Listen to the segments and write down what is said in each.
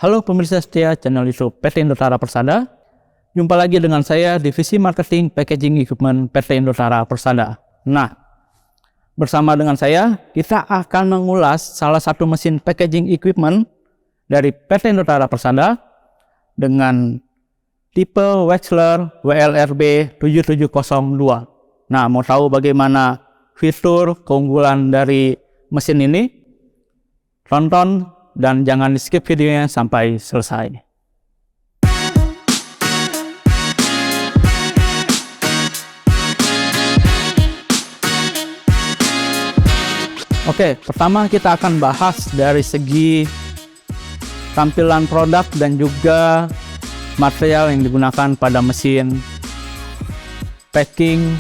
Halo pemirsa setia channel YouTube PT Indotara Persada. Jumpa lagi dengan saya, Divisi Marketing Packaging Equipment PT Indotara Persada. Nah, bersama dengan saya, kita akan mengulas salah satu mesin packaging equipment dari PT Indotara Persada dengan tipe Wechsler WLRB 7702. Nah, mau tahu bagaimana fitur keunggulan dari mesin ini? Tonton dan jangan di skip videonya sampai selesai. Oke, pertama kita akan bahas dari segi tampilan produk dan juga material yang digunakan pada mesin packing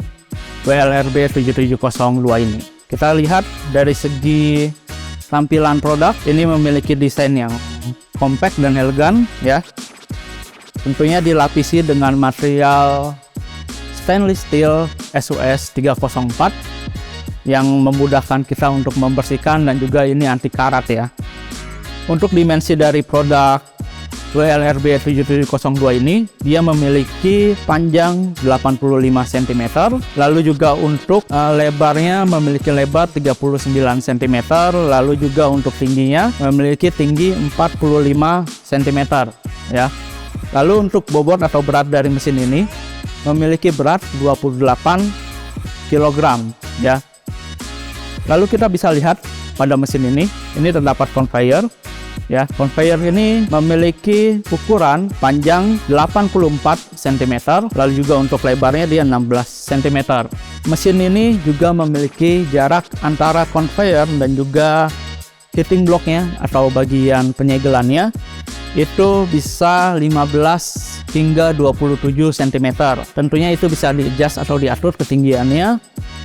WLRB 7702 ini. Kita lihat dari segi tampilan produk, ini memiliki desain yang compact dan elegan ya. Tentunya dilapisi dengan material stainless steel SUS 304 yang memudahkan kita untuk membersihkan dan juga ini anti karat ya. Untuk dimensi dari produk WLRB 7702 ini, dia memiliki panjang 85 cm, lalu juga untuk lebarnya memiliki lebar 39 cm, lalu juga untuk tingginya memiliki tinggi 45 cm ya. Lalu untuk bobot atau berat dari mesin ini memiliki berat 28 kg ya. Lalu kita bisa lihat pada mesin ini terdapat conveyor. Ya, conveyor ini memiliki ukuran panjang 84 cm, lalu juga untuk lebarnya dia 16 cm. Mesin ini juga memiliki jarak antara conveyor dan juga heating blocknya atau bagian penyegelannya itu bisa 15 hingga 27 cm. Tentunya itu bisa di-adjust atau diatur ketinggiannya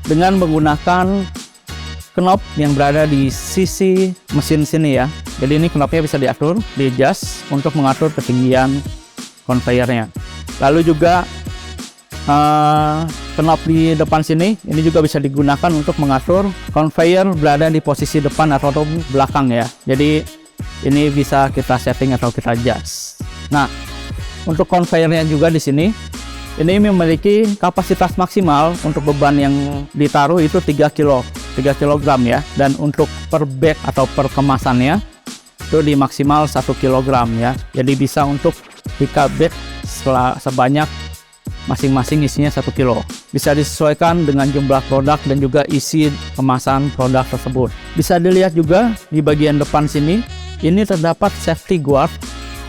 dengan menggunakan knop yang berada di sisi mesin sini ya. Jadi ini knopnya bisa diatur, di-adjust untuk mengatur ketinggian conveyornya. Lalu juga knop di depan sini, ini juga bisa digunakan untuk mengatur conveyor berada di posisi depan atau belakang ya. Jadi ini bisa kita setting atau kita adjust. Nah, untuk conveyornya juga di sini, ini memiliki kapasitas maksimal untuk beban yang ditaruh itu 3 kg ya, dan untuk per bag atau per kemasannya itu di maksimal 1 kg ya. Jadi bisa untuk 3 bag sebanyak masing-masing isinya 1 kg. Bisa disesuaikan dengan jumlah produk dan juga isi kemasan produk tersebut. Bisa dilihat juga di bagian depan sini, ini terdapat safety guard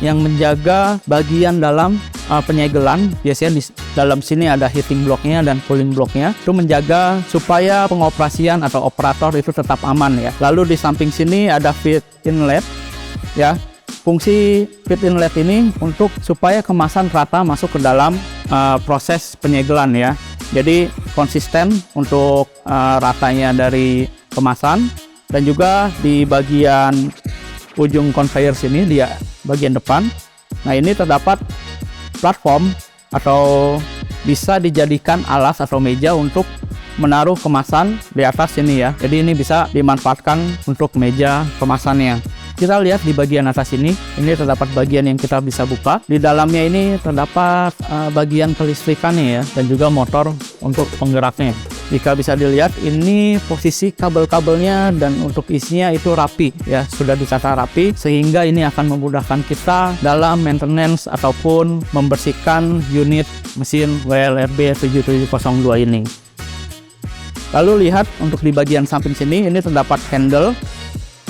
yang menjaga bagian dalam penyegelan. Biasanya di dalam sini ada heating blocknya dan cooling blocknya, itu menjaga supaya pengoperasian atau operator itu tetap aman ya. Lalu di samping sini ada feed inlet ya. Fungsi feed inlet ini untuk supaya kemasan rata masuk ke dalam proses penyegelan ya. Jadi konsisten untuk ratanya dari kemasan, dan juga di bagian ujung conveyor sini dia bagian depan. Nah, ini terdapat platform atau bisa dijadikan alas atau meja untuk menaruh kemasan di atas sini ya. Jadi ini bisa dimanfaatkan untuk meja kemasannya. Kita lihat di bagian atas ini terdapat bagian yang kita bisa buka. Di dalamnya ini terdapat bagian kelistrikannya ya, dan juga motor untuk penggeraknya. Jika bisa dilihat, ini posisi kabel-kabelnya dan untuk isinya itu rapi ya, sudah ditata rapi, sehingga ini akan memudahkan kita dalam maintenance ataupun membersihkan unit mesin WLRB 7702 ini. Lalu lihat untuk di bagian samping sini, ini terdapat handle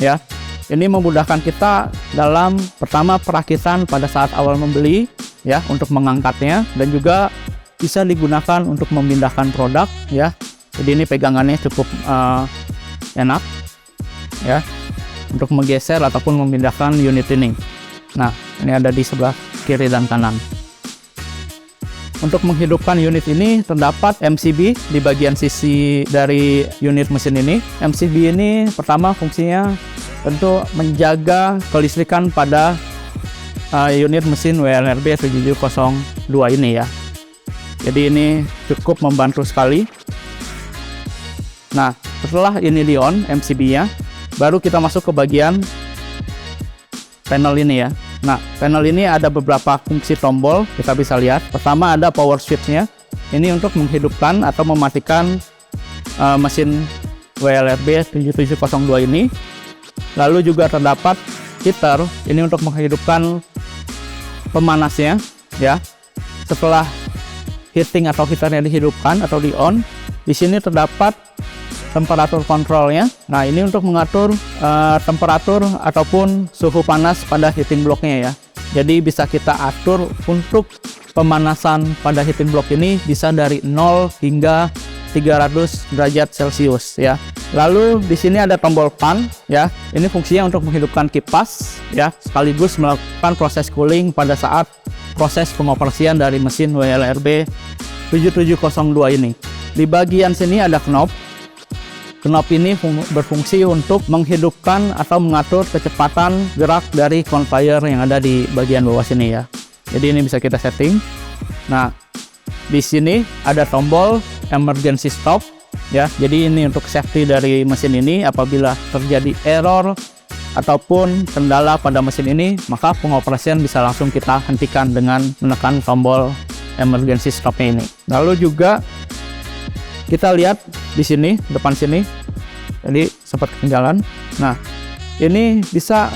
ya. Ini memudahkan kita dalam pertama perakitan pada saat awal membeli ya, untuk mengangkatnya, dan juga bisa digunakan untuk memindahkan produk ya. Jadi ini pegangannya cukup enak ya, untuk menggeser ataupun memindahkan unit ini. Nah, ini ada di sebelah kiri dan kanan. Untuk menghidupkan unit ini terdapat MCB di bagian sisi dari unit mesin ini. MCB ini pertama fungsinya tentu menjaga kelistrikan pada unit mesin WLRB 7702 ini ya. Jadi ini cukup membantu sekali. Nah, setelah ini di on MCB-nya, baru kita masuk ke bagian panel ini ya. Nah, panel ini ada beberapa fungsi tombol, kita bisa lihat. Pertama ada power switch-nya. Ini untuk menghidupkan atau mematikan mesin WLRB 7702 ini. Lalu juga terdapat heater, ini untuk menghidupkan pemanasnya ya. Setelah heating atau heaternya dihidupkan atau di on, di sini terdapat temperatur kontrolnya. Nah, ini untuk mengatur temperatur ataupun suhu panas pada heating blocknya ya. Jadi bisa kita atur untuk pemanasan pada heating block ini bisa dari 0 hingga 300 derajat Celcius ya. Lalu di sini ada tombol fan ya. Ini fungsinya untuk menghidupkan kipas ya, sekaligus melakukan proses cooling pada saat proses pengoperasian dari mesin WLRB 7702 ini. Di bagian sini ada knob. Knob ini berfungsi untuk menghidupkan atau mengatur kecepatan gerak dari conveyor yang ada di bagian bawah sini ya. Jadi ini bisa kita setting. Nah, di sini ada tombol emergency stop ya. Jadi ini untuk safety dari mesin ini. Apabila terjadi error ataupun kendala pada mesin ini, maka pengoperasian bisa langsung kita hentikan dengan menekan tombol emergency stopnya ini. Lalu juga kita lihat di sini, depan sini, jadi sempat ketinggalan. Nah, ini bisa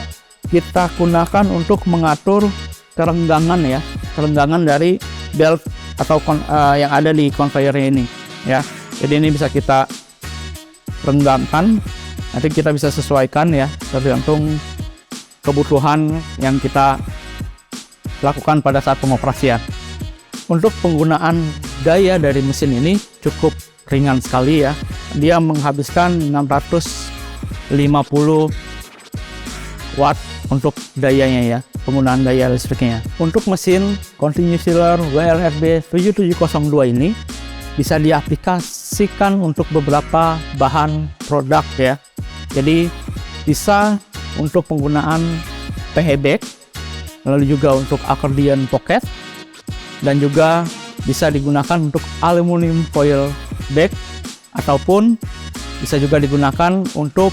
kita gunakan untuk mengatur kerenggangan ya, kerenggangan dari belt atau yang ada di conveyor ini ya. Jadi ini bisa kita renggangkan, nanti kita bisa sesuaikan ya, tergantung kebutuhan yang kita lakukan pada saat pengoperasian. Untuk penggunaan daya dari mesin ini cukup ringan sekali ya. Dia menghabiskan 650 watt untuk dayanya ya, penggunaan daya listriknya. Untuk mesin continuous sealer WLRB 7702 ini bisa diaplikasikan untuk beberapa bahan produk ya. Jadi bisa untuk penggunaan PE bag, lalu juga untuk accordion pocket, dan juga bisa digunakan untuk aluminium foil bag, ataupun bisa juga digunakan untuk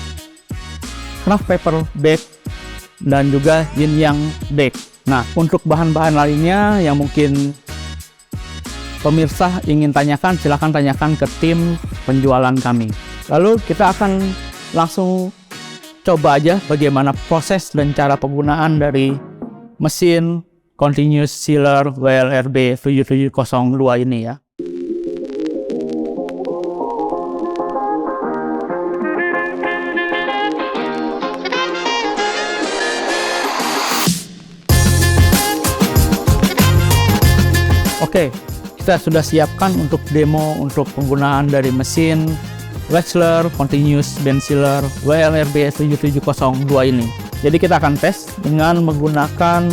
craft paper bag dan juga yin yang bag. Nah, untuk bahan-bahan lainnya yang mungkin pemirsa ingin tanyakan, silahkan tanyakan ke tim penjualan kami. Lalu kita akan langsung coba aja bagaimana proses dan cara penggunaan dari mesin continuous sealer WLRB 7702 ini ya. Oke, kita sudah siapkan untuk demo untuk penggunaan dari mesin Wechsler Continuous Bend Sealer WLRB 7702 ini. Jadi kita akan tes dengan menggunakan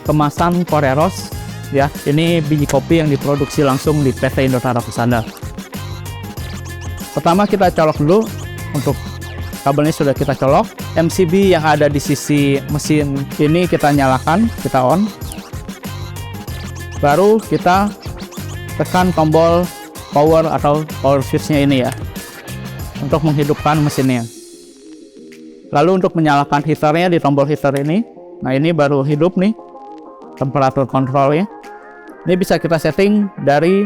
kemasan Koreros ya. Ini biji kopi yang diproduksi langsung di PT Indotara Persada. Pertama kita colok dulu, untuk kabelnya sudah kita colok. MCB yang ada di sisi mesin ini kita nyalakan, kita on. Baru kita tekan tombol power atau power switch-nya ini ya, untuk menghidupkan mesinnya. Lalu untuk menyalakan heaternya di tombol heater ini, nah ini baru hidup nih temperatur kontrolnya. Ini bisa kita setting dari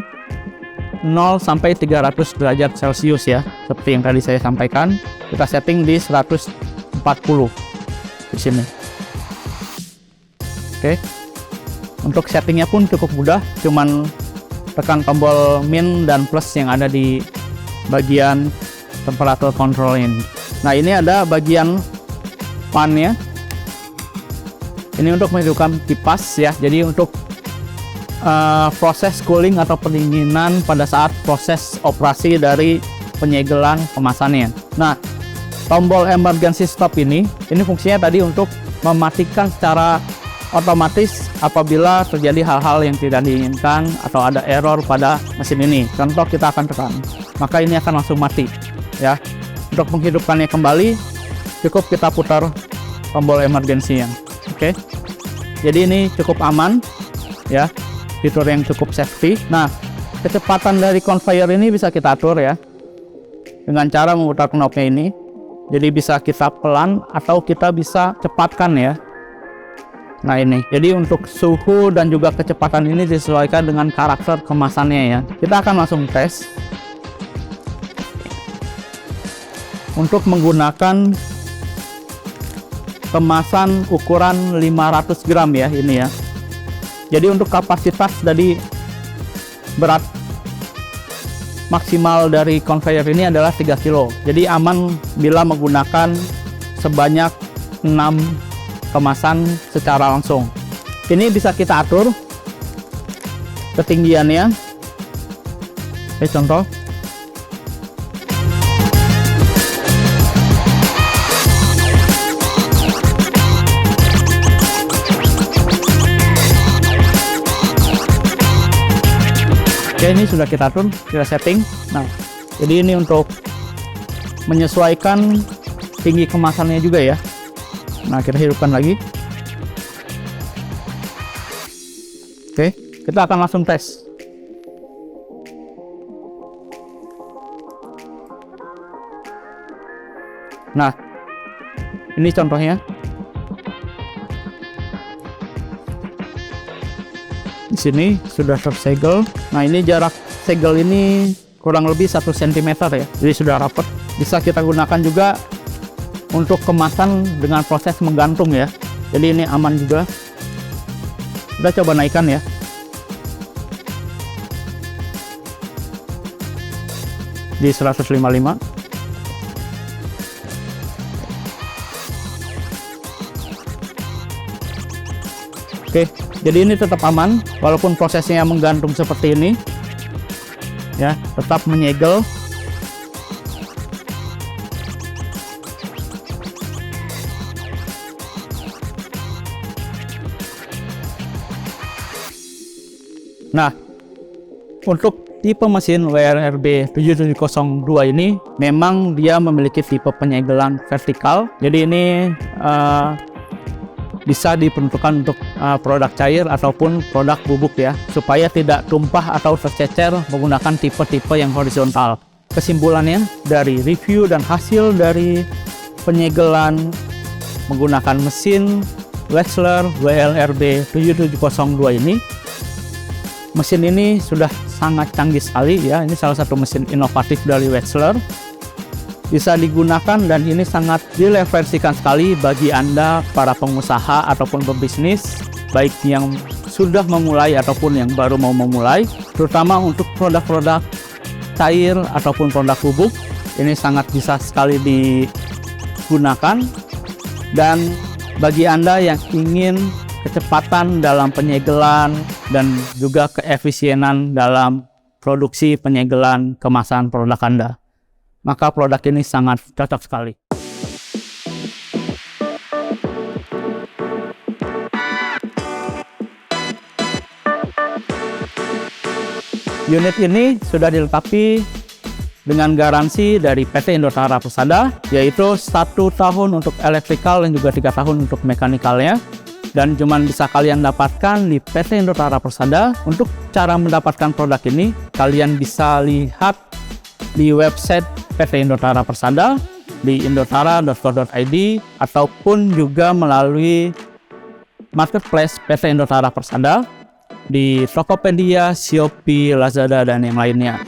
0 sampai 300 derajat Celcius ya, seperti yang tadi saya sampaikan. Kita setting di 140 di sini. Oke. Untuk settingnya pun cukup mudah, cuman tekan tombol min dan plus yang ada di bagian temperatur control ini. Nah, ini ada bagian fan-nya. Ini untuk menghidupkan kipas ya. Jadi untuk proses cooling atau pendinginan pada saat proses operasi dari penyegelan kemasannya. Nah, tombol emergency stop ini fungsinya tadi untuk mematikan secara otomatis apabila terjadi hal-hal yang tidak diinginkan atau ada error pada mesin ini. Contoh kita akan tekan, maka ini akan langsung mati ya. Untuk menghidupkannya kembali cukup kita putar tombol emergency-nya. Oke. Jadi ini cukup aman ya, fitur yang cukup safety. Nah, kecepatan dari conveyor ini bisa kita atur ya dengan cara memutar knobnya ini. Jadi bisa kita pelan atau kita bisa cepatkan ya. Nah ini, jadi untuk suhu dan juga kecepatan ini disesuaikan dengan karakter kemasannya ya. Kita akan langsung tes. Untuk menggunakan kemasan ukuran 500 gram ya ini ya. Jadi untuk kapasitas dari berat maksimal dari conveyor ini adalah 3 kilo. Jadi aman bila menggunakan sebanyak 6 kemasan secara langsung. Ini bisa kita atur ketinggiannya. Contoh. Oke, ini sudah kita atur, kita setting. Nah, jadi ini untuk menyesuaikan tinggi kemasannya juga ya. Nah, kita hidupkan lagi. Oke, kita akan langsung tes. Nah, ini contohnya. Di sini sudah tersegel. Nah, ini jarak segel ini kurang lebih 1 cm ya. Jadi sudah rapat. Bisa kita gunakan juga untuk kemasan dengan proses menggantung ya. Jadi ini aman juga. Kita coba naikkan ya. Di 155. Oke, jadi ini tetap aman walaupun prosesnya menggantung seperti ini. Ya, tetap menyegel. Nah, untuk tipe mesin WRB 7702 ini memang dia memiliki tipe penyegelan vertikal. Jadi ini bisa diperuntukkan untuk produk cair ataupun produk bubuk ya, supaya tidak tumpah atau tercecer menggunakan tipe-tipe yang horizontal. Kesimpulannya dari review dan hasil dari penyegelan menggunakan mesin Wechsler WLRB 7702 ini, mesin ini sudah sangat canggih sekali ya. Ini salah satu mesin inovatif dari Wechsler. Bisa digunakan dan ini sangat direferensikan sekali bagi Anda para pengusaha ataupun pebisnis, baik yang sudah memulai ataupun yang baru mau memulai, terutama untuk produk-produk cair ataupun produk bubuk. Ini sangat bisa sekali digunakan. Dan bagi Anda yang ingin kecepatan dalam penyegelan dan juga keefisienan dalam produksi penyegelan kemasan produk Anda, maka produk ini sangat cocok sekali. Unit ini sudah dilengkapi dengan garansi dari PT Indotara Persada, yaitu 1 tahun untuk elektrikal dan juga 3 tahun untuk mekanikalnya. Dan cuma bisa kalian dapatkan di PT Indotara Persada. Untuk cara mendapatkan produk ini, kalian bisa lihat di website PT Indotara Persada di indotara.co.id ataupun juga melalui marketplace PT Indotara Persada di Tokopedia, Shopee, Lazada, dan yang lainnya.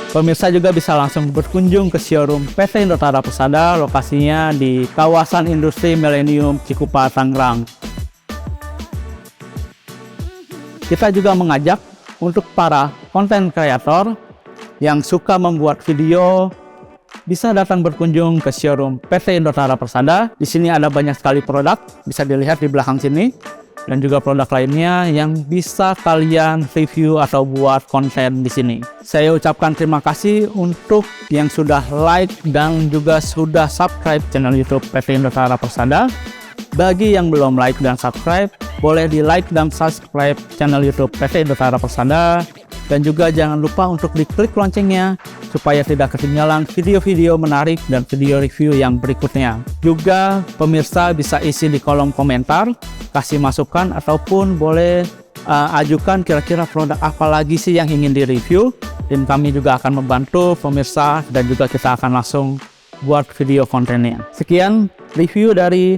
Pemirsa juga bisa langsung berkunjung ke showroom PT Indotara Persada, lokasinya di kawasan industri Millennium Cikupa, Tangerang. Kita juga mengajak untuk para konten kreator yang suka membuat video, bisa datang berkunjung ke showroom PT Indotara Persada. Di sini ada banyak sekali produk, bisa dilihat di belakang sini. Dan juga produk lainnya yang bisa kalian review atau buat konten di sini. Saya ucapkan terima kasih untuk yang sudah like dan juga sudah subscribe channel YouTube PT Indotara Persada. Bagi yang belum like dan subscribe, boleh di like dan subscribe channel YouTube PT Indotara Persada. Dan juga jangan lupa untuk diklik loncengnya supaya tidak ketinggalan video-video menarik dan video review yang berikutnya. Juga pemirsa bisa isi di kolom komentar, kasih masukan ataupun boleh ajukan kira-kira produk apa lagi sih yang ingin direview. Tim kami juga akan membantu pemirsa dan juga kita akan langsung buat video kontennya. Sekian review dari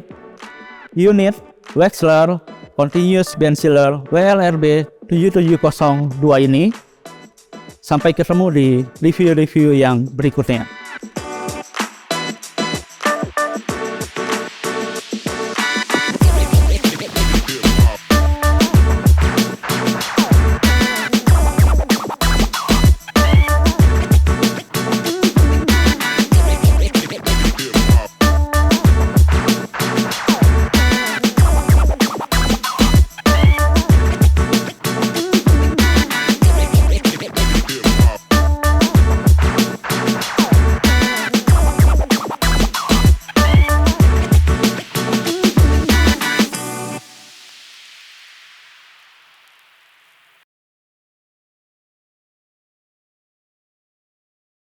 unit Wexler Continuous Band Sealer WLRB 7702 ini. Sampai ketemu di review-review yang berikutnya.